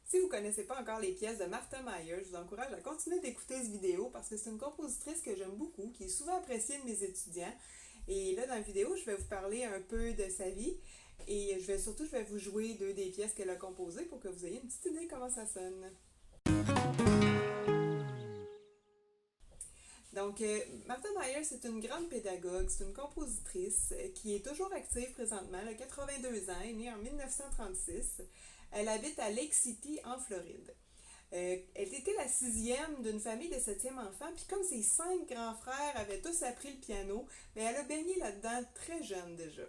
Si vous ne connaissez pas encore les pièces de Martha Mayer, je vous encourage à continuer d'écouter cette vidéo parce que c'est une compositrice que j'aime beaucoup, qui est souvent appréciée de mes étudiants. Et là, dans la vidéo, je vais vous parler un peu de sa vie et je vais vous jouer deux des pièces qu'elle a composées pour que vous ayez une petite idée comment ça sonne. Donc, Martha Mayer, c'est une grande pédagogue, c'est une compositrice qui est toujours active présentement. Elle a 82 ans, elle est née en 1936. Elle habite à Lake City, en Floride. Elle était la sixième d'une famille de septième enfants, puis comme ses cinq grands frères avaient tous appris le piano, mais elle a baigné là-dedans très jeune déjà.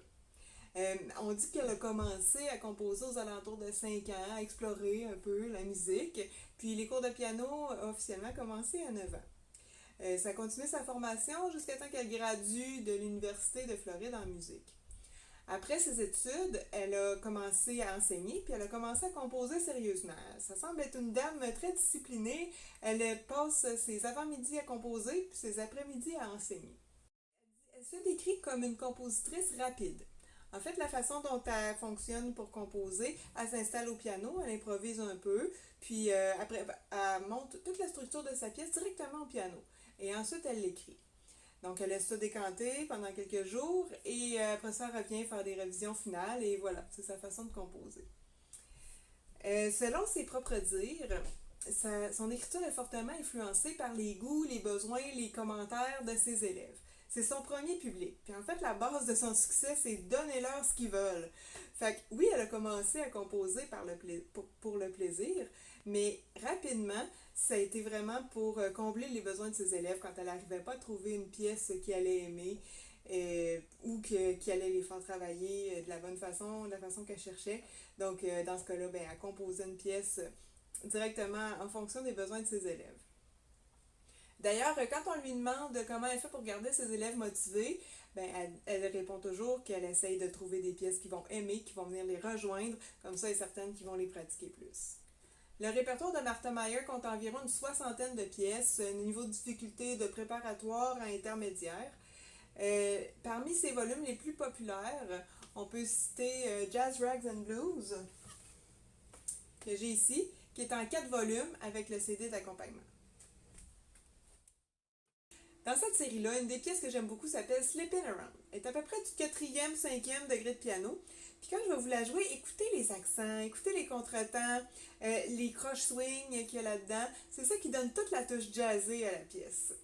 On dit qu'elle a commencé à composer aux alentours de 5 ans, à explorer un peu la musique, puis les cours de piano ont officiellement commencé à 9 ans. Ça a continué sa formation jusqu'à temps qu'elle gradue de l'Université de Floride en musique. Après ses études, elle a commencé à enseigner, puis elle a commencé à composer sérieusement. Ça semble être une dame très disciplinée. Elle passe ses avant-midi à composer, puis ses après-midi à enseigner. Elle se décrit comme une compositrice rapide. En fait, la façon dont elle fonctionne pour composer, elle s'installe au piano, elle improvise un peu, puis après, elle monte toute la structure de sa pièce directement au piano. Et ensuite, elle l'écrit. Donc, elle laisse ça décanter pendant quelques jours et après ça, elle revient faire des révisions finales et voilà, c'est sa façon de composer. Selon ses propres dires, son écriture est fortement influencée par les goûts, les besoins, les commentaires de ses élèves. C'est son premier public. Puis en fait, la base de son succès, c'est donner-leur ce qu'ils veulent. Fait que oui, elle a commencé à composer pour le plaisir, mais rapidement, ça a été vraiment pour combler les besoins de ses élèves quand elle n'arrivait pas à trouver une pièce qu'elle allait aimer qui allait les faire travailler de la façon qu'elle cherchait. Donc, dans ce cas-là, ben, elle composait une pièce directement en fonction des besoins de ses élèves. D'ailleurs, quand on lui demande comment elle fait pour garder ses élèves motivés, ben, elle répond toujours qu'elle essaye de trouver des pièces qu'ils vont aimer, qui vont venir les rejoindre, comme ça, et certaines qui vont les pratiquer plus. Le répertoire de Martha Mayer compte environ une soixantaine de pièces, niveau de difficulté de préparatoire à intermédiaire. Parmi ses volumes les plus populaires, on peut citer Jazz, Rags and Blues, que j'ai ici, qui est en 4 volumes avec le CD d'accompagnement. Dans cette série-là, une des pièces que j'aime beaucoup s'appelle Slippin' Around. Elle est à peu près du 4e, 5e degré de piano. Puis quand je vais vous la jouer, écoutez les accents, écoutez les contretemps, les croches swing qu'il y a là-dedans. C'est ça qui donne toute la touche jazzée à la pièce.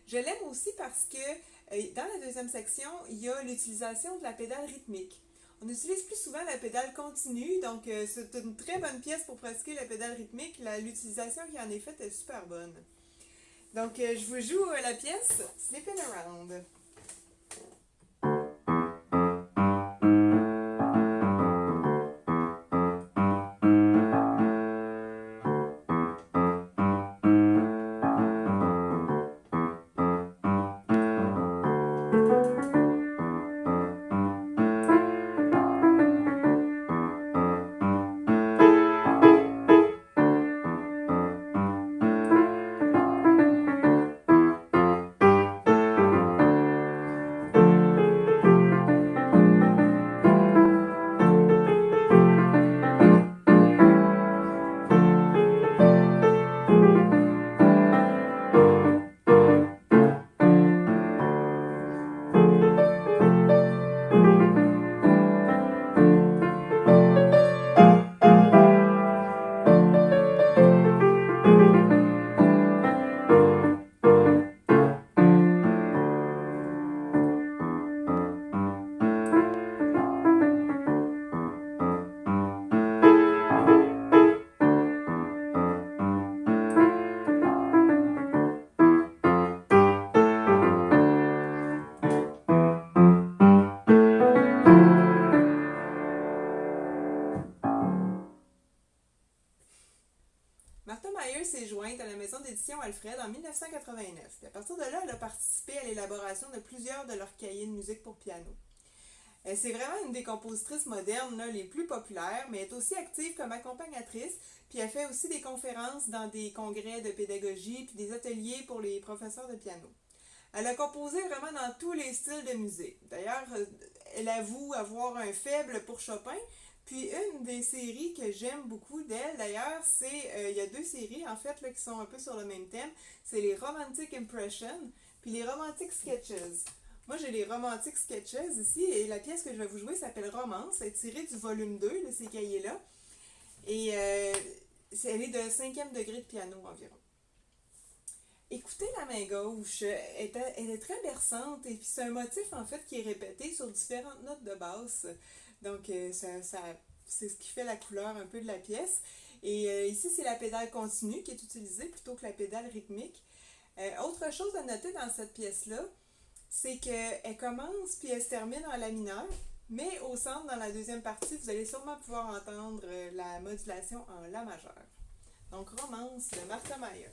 Je l'aime aussi parce que dans la deuxième section, il y a l'utilisation de la pédale rythmique. On utilise plus souvent la pédale continue, donc c'est une très bonne pièce pour pratiquer la pédale rythmique. L'utilisation qui en est faite est super bonne. Donc je vous joue la pièce Slippin' Around. Martha Mayer s'est jointe à la maison d'édition Alfred en 1989. Puis à partir de là, elle a participé à l'élaboration de plusieurs de leurs cahiers de musique pour piano. C'est vraiment une des compositrices modernes là, les plus populaires, mais elle est aussi active comme accompagnatrice, puis elle fait aussi des conférences dans des congrès de pédagogie, puis des ateliers pour les professeurs de piano. Elle a composé vraiment dans tous les styles de musique. D'ailleurs, elle avoue avoir un faible pour Chopin, Puis une des séries que j'aime beaucoup d'elle, d'ailleurs, c'est, il y a deux séries en fait là, qui sont un peu sur le même thème. C'est les Romantic Impressions, puis les Romantic Sketches. Moi, j'ai les Romantic Sketches ici, et la pièce que je vais vous jouer s'appelle Romance. Elle est tirée du volume 2 de ces cahiers-là. Et elle est de 5e degré de piano environ. Écoutez la main gauche, elle est très berçante, et puis c'est un motif en fait qui est répété sur différentes notes de basse. Donc c'est ce qui fait la couleur un peu de la pièce. Et ici, c'est la pédale continue qui est utilisée plutôt que la pédale rythmique. Autre chose à noter dans cette pièce-là, c'est qu'elle commence puis elle se termine en la mineur, mais au centre, dans la deuxième partie, vous allez sûrement pouvoir entendre la modulation en la majeure. Donc, Romance de Martha Mayer.